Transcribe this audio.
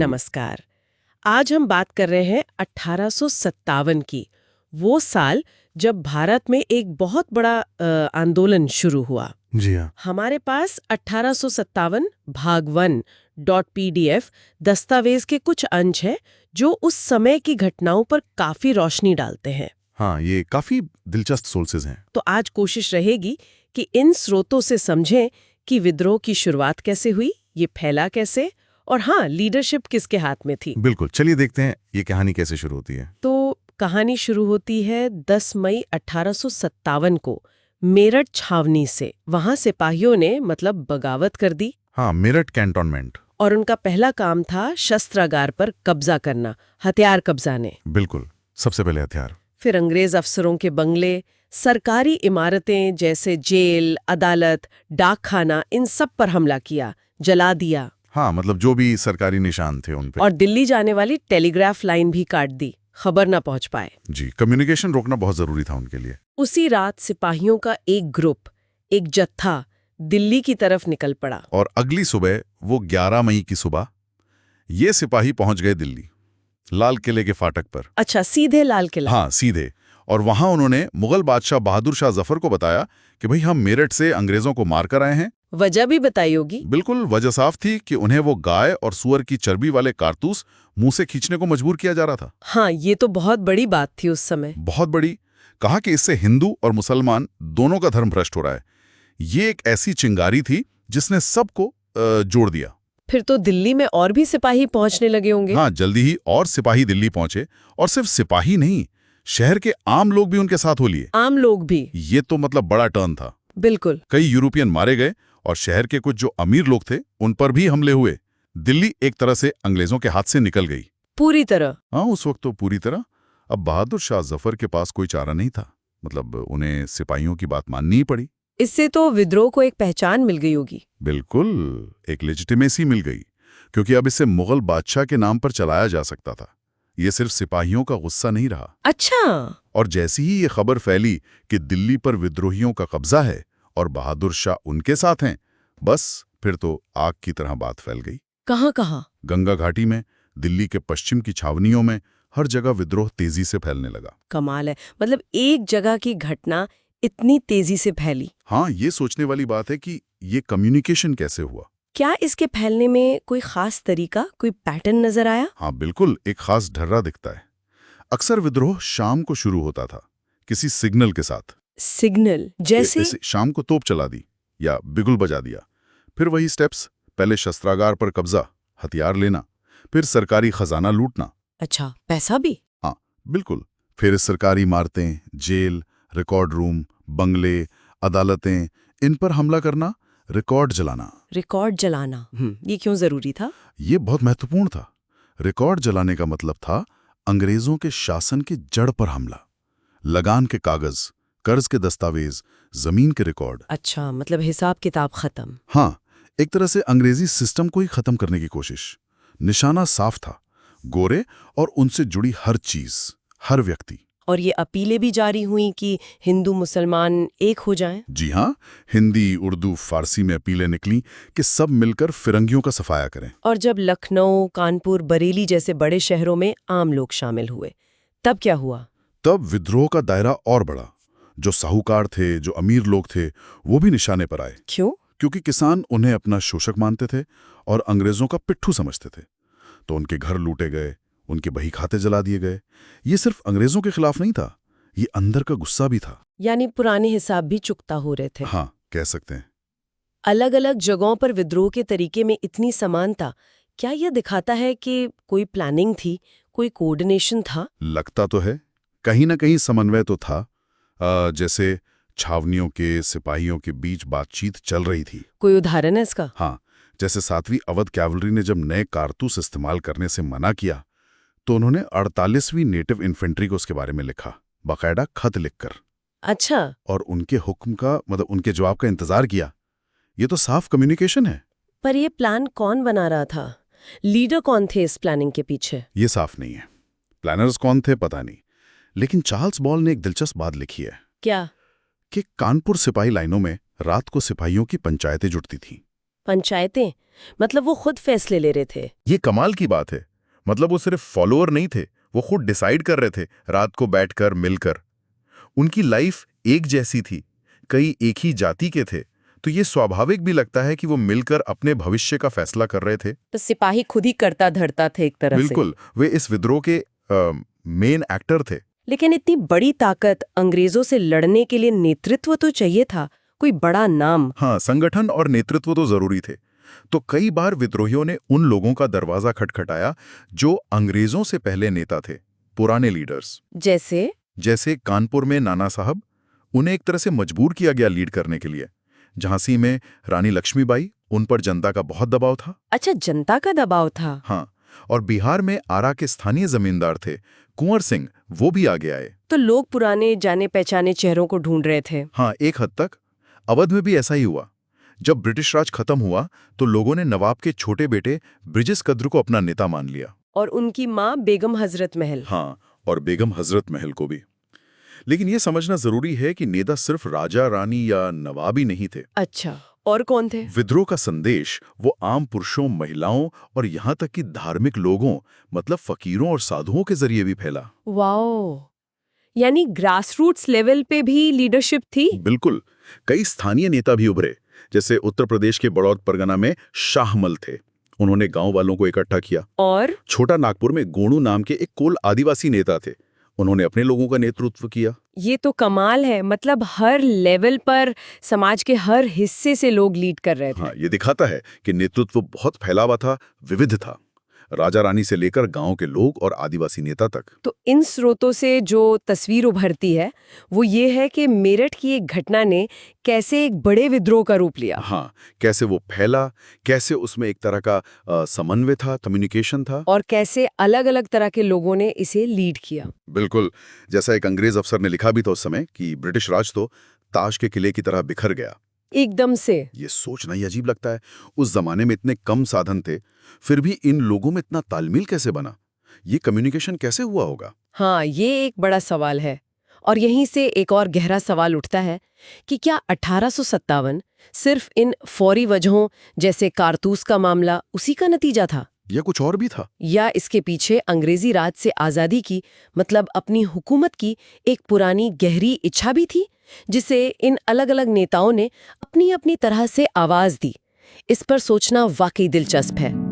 नमस्कार। आज हम बात कर रहे हैं 1857 की, वो साल जब भारत में एक बहुत बड़ा आंदोलन शुरू हुआ। जी हाँ। हमारे पास 1857 भाग 1.pdf दस्तावेज के कुछ अंश हैं जो उस समय की घटनाओं पर काफी रोशनी डालते हैं। हाँ, ये काफी दिलचस्प सोर्सेज हैं। तो आज कोशिश रहेगी कि इन स्रोतों से समझें कि विद्रोह की शुरुआत कैसे हुई, ये फैला कैसे, और हाँ, लीडरशिप किसके हाथ में थी। बिल्कुल, चलिए देखते हैं ये कहानी कैसे शुरू होती है। तो कहानी शुरू होती है 10 मई 1857 को मेरठ छावनी से। वहां सिपाहियों ने मतलब बगावत कर दी। हाँ, मेरठ कैंटोनमेंट। और उनका पहला काम था शस्त्रागार पर कब्जा करना, हथियार कब्जाने। बिल्कुल, सबसे पहले हथियार। फिर अंग्रेज अफसरों के बंगले, सरकारी इमारतें जैसे जेल, अदालत, डाकखाना, इन सब पर हमला किया, जला दिया। हाँ, मतलब जो भी सरकारी निशान थे उन पे। और दिल्ली जाने वाली टेलीग्राफ लाइन भी काट दी, खबर ना पहुंच पाए। जी, कम्युनिकेशन रोकना बहुत जरूरी था उनके लिए। उसी रात सिपाहियों का एक ग्रुप, एक जत्था दिल्ली की तरफ निकल पड़ा। और अगली सुबह, वो 11 मई की सुबह, ये सिपाही पहुंच गए दिल्ली, लाल किले के फाटक पर। अच्छा, सीधे लाल किला? हाँ, सीधे। और वहां उन्होंने मुगल बादशाह बहादुर शाह जफर को बताया कि भाई हम मेरठ से अंग्रेजों को मार कर आए हैं। वजह भी बताई होगी। बिल्कुल, वजह साफ थी कि उन्हें वो गाय और सुअर की चर्बी वाले कारतूस मुंह से खींचने को मजबूर किया जा रहा था। हाँ, ये तो बहुत बड़ी बात थी उस समय। बहुत बड़ी। कहा कि इससे हिंदू और मुसलमान दोनों का धर्म भ्रष्ट हो रहा है। ये एक ऐसी चिंगारी थी जिसने सबको जोड़ दिया। फिर तो दिल्ली में और भी सिपाही पहुंचने लगे होंगे। हाँ, जल्दी ही और सिपाही दिल्ली पहुंचे। और सिर्फ सिपाही नहीं, शहर के आम लोग भी उनके साथ हो लिए। आम लोग भी? ये तो मतलब बड़ा टर्न था। बिल्कुल। कई यूरोपियन मारे गए और शहर के कुछ जो अमीर लोग थे उन पर भी हमले हुए। दिल्ली एक तरह से अंग्रेजों के हाथ से निकल गई। पूरी तरह? हाँ, उस वक्त तो पूरी तरह। अब बहादुर शाह जफर के पास कोई चारा नहीं था, मतलब उन्हें सिपाहियों की बात माननी ही पड़ी। इससे तो विद्रोह को एक पहचान मिल गई होगी। बिल्कुल, एक लेजिटिमेसी मिल गई, क्योंकि अब इसे मुगल बादशाह के नाम पर चलाया जा सकता था। ये सिर्फ सिपाहियों का गुस्सा नहीं रहा। अच्छा। और जैसी ही ये खबर फैली कि दिल्ली पर विद्रोहियों का कब्जा है और बहादुर शाह उनके साथ हैं, बस फिर तो आग की तरह बात फैल गई। कहाँ कहाँ? गंगा घाटी में, दिल्ली के पश्चिम की छावनियों में, हर जगह विद्रोह तेजी से फैलने लगा। कमाल है, मतलब एक जगह की घटना इतनी तेजी से फैली। हाँ, ये सोचने वाली बात है कि ये कम्युनिकेशन कैसे हुआ। क्या इसके फैलने में कोई खास तरीका, कोई पैटर्न नजर आया? हाँ बिल्कुल, एक खास ढर्रा दिखता है। अक्सर विद्रोह शाम को शुरू होता था, किसी सिग्नल के साथ। सिग्नल जैसे? शाम को तोप चला दी या बिगुल बजा दिया। फिर वही स्टेप्स, पहले शस्त्रागार पर कब्जा, हथियार लेना, फिर सरकारी खजाना लूटना। अच्छा, पैसा भी? हाँ बिल्कुल। फिर सरकारी इमारतें, जेल, रिकॉर्ड रूम, बंगले, अदालतें, इन पर हमला करना, रिकॉर्ड जलाना। रिकॉर्ड जलाना, ये क्यों जरूरी था? ये बहुत महत्वपूर्ण था। रिकॉर्ड जलाने का मतलब था अंग्रेजों के शासन की जड़ पर हमला। लगान के कागज, कर्ज के दस्तावेज, जमीन के रिकॉर्ड। अच्छा, मतलब हिसाब किताब खत्म। हाँ, एक तरह से अंग्रेजी सिस्टम को ही खत्म करने की कोशिश। निशाना साफ था, गोरे और उनसे जुड़ी हर चीज, हर व्यक्ति। और ये अपीलें भी जारी हुई कि हिंदू मुसलमान एक हो जाएं? जी हाँ, हिंदी, उर्दू, फारसी में अपीलें निकली कि सब मिलकर फिरंगियों का सफाया करें। और जब लखनऊ, कानपुर, बरेली जैसे बड़े शहरों में आम लोग शामिल हुए, तब क्या हुआ? तब विद्रोह का दायरा और बढ़ा। जो साहूकार थे, जो अमीर लोग थे, वो भी निशाने पर आए। क्यों? क्योंकि किसान उन्हें अपना शोषक मानते थे और अंग्रेजों का पिट्ठू समझते थे। तो उनके घर लूटे गए, उनके बही खाते जला दिए गए। ये सिर्फ अंग्रेजों के खिलाफ नहीं था, ये अंदर का गुस्सा भी था। यानी पुराने हिसाब भी चुकता हो रहे थे। हाँ, कह सकते हैं। अलग अलग जगहों पर विद्रोह के तरीके में इतनी समानता, क्या यह दिखाता है कि कोई प्लानिंग थी, कोई कोऑर्डिनेशन था? लगता तो है, कहीं ना कहीं समन्वय तो था। जैसे छावनियों के सिपाहियों के बीच बातचीत चल रही थी। कोई उदाहरण है इसका? हाँ, जैसे 7वीं अवध कैवलरी ने जब नए कारतूस इस्तेमाल करने से मना किया, तो उन्होंने 48वीं नेटिव इन्फेंट्री को उसके बारे में लिखा, बाकायदा खत लिखकर। अच्छा। और उनके हुक्म का, मतलब उनके जवाब का इंतजार किया। ये तो साफ कम्युनिकेशन है। पर यह प्लान कौन बना रहा था? लीडर कौन थे इस प्लानिंग के पीछे? ये साफ नहीं है। प्लानर्स कौन थे पता नहीं, लेकिन चार्ल्स बॉल ने एक दिलचस्प बात लिखी है। क्या? कि कानपुर सिपाही लाइनों में रात को सिपाहियों की पंचायतें जुटती थीं। पंचायतें, मतलब वो खुद फैसले ले रहे थे। ये कमाल की बात है। मतलब वो सिर्फ फॉलोअर नहीं थे, वो खुद डिसाइड कर रहे थे, रात को बैठकर मिलकर। उनकी लाइफ एक जैसी थी, कई एक ही जाति के थे, तो ये स्वाभाविक भी लगता है कि वो मिलकर अपने भविष्य का फैसला कर रहे थे। तो सिपाही खुद ही करता धरता थे एक तरह से। बिल्कुल, वे इस विद्रोह के मेन एक्टर थे। लेकिन इतनी बड़ी ताकत, अंग्रेजों से लड़ने के लिए नेतृत्व तो चाहिए था, कोई बड़ा नाम। हाँ, संगठन और नेतृत्व तो जरूरी थे। तो कई बार विद्रोहियों ने उन लोगों का दरवाजा खटखटाया जो अंग्रेजों से पहले नेता थे, पुराने लीडर्स। जैसे कानपुर में नाना साहब, उन्हें एक तरह से मजबूर किया गया लीड करने के लिए। झांसी में रानी लक्ष्मीबाई, उन पर जनता का बहुत दबाव था। अच्छा, जनता का दबाव था। हाँ, और बिहार में आरा के स्थानीय जमींदार थे कुंवर सिंह, वो भी आगे आए। तो लोग पुराने जाने पहचाने चेहरों को ढूंढ रहे थे। हाँ, एक हद तक। अवध में भी ऐसा ही हुआ। जब ब्रिटिश राज खत्म हुआ तो लोगों ने नवाब के छोटे बेटे ब्रिजेश कद्र को अपना नेता मान लिया। और उनकी माँ बेगम हजरत महल। हाँ, और बेगम हजरत महल को भी। लेकिन यह समझना जरूरी है कि नेता सिर्फ राजा रानी या नवाब ही नहीं थे। अच्छा, और कौन थे? विद्रोह का संदेश वो आम पुरुषों, महिलाओं और यहाँ तक कि धार्मिक लोगों, मतलब फकीरों और साधुओं के जरिए भी फैला। वाओ, यानी ग्रासरूट्स लेवल पे भी लीडरशिप थी। बिल्कुल। कई स्थानीय नेता भी उभरे, जैसे उत्तर प्रदेश के बड़ौद परगना में शाहमल थे। उन्होंने गांव वालों को इकट्ठा किया। और छोटा नागपुर में गोणू नाम के एक कोल आदिवासी नेता थे, उन्होंने अपने लोगों का नेतृत्व किया। ये तो कमाल है, मतलब हर लेवल पर समाज के हर हिस्से से लोग लीड कर रहे थे। हाँ, ये दिखाता है कि नेतृत्व बहुत फैला हुआ था, विविध था, राजा रानी से लेकर गांव के लोग और आदिवासी नेता तक। तो इन स्रोतों से जो तस्वीर उभरती है वो ये है कि मेरठ की एक घटना ने कैसे एक बड़े विद्रोह का रूप लिया। हाँ, कैसे वो फैला, कैसे उसमें एक तरह का समन्वय था, कम्युनिकेशन था, और कैसे अलग अलग तरह के लोगों ने इसे लीड किया। बिल्कुल। जैसा एक अंग्रेज अफसर ने लिखा भी था उस समय कि ब्रिटिश राज तो ताश के किले की तरह बिखर गया। एकदम से। ये सोचना ही अजीब लगता है। उस जमाने में इतने कम साधन थे, फिर भी इन लोगों में इतना तालमेल कैसे बना? ये कम्युनिकेशन कैसे हुआ होगा? हाँ, ये एक बड़ा सवाल है। और यहीं से एक और गहरा सवाल उठता है कि क्या 1857 सिर्फ इन फौरी वजहों जैसे कारतूस का मामला उसी का नतीजा था, या कुछ और भी था? या इसके पीछे अंग्रेजी राज से आज़ादी की, मतलब अपनी हुकूमत की एक पुरानी गहरी इच्छा भी थी, जिसे इन अलग-अलग नेताओं ने अपनी अपनी तरह से आवाज दी? इस पर सोचना वाकई दिलचस्प है।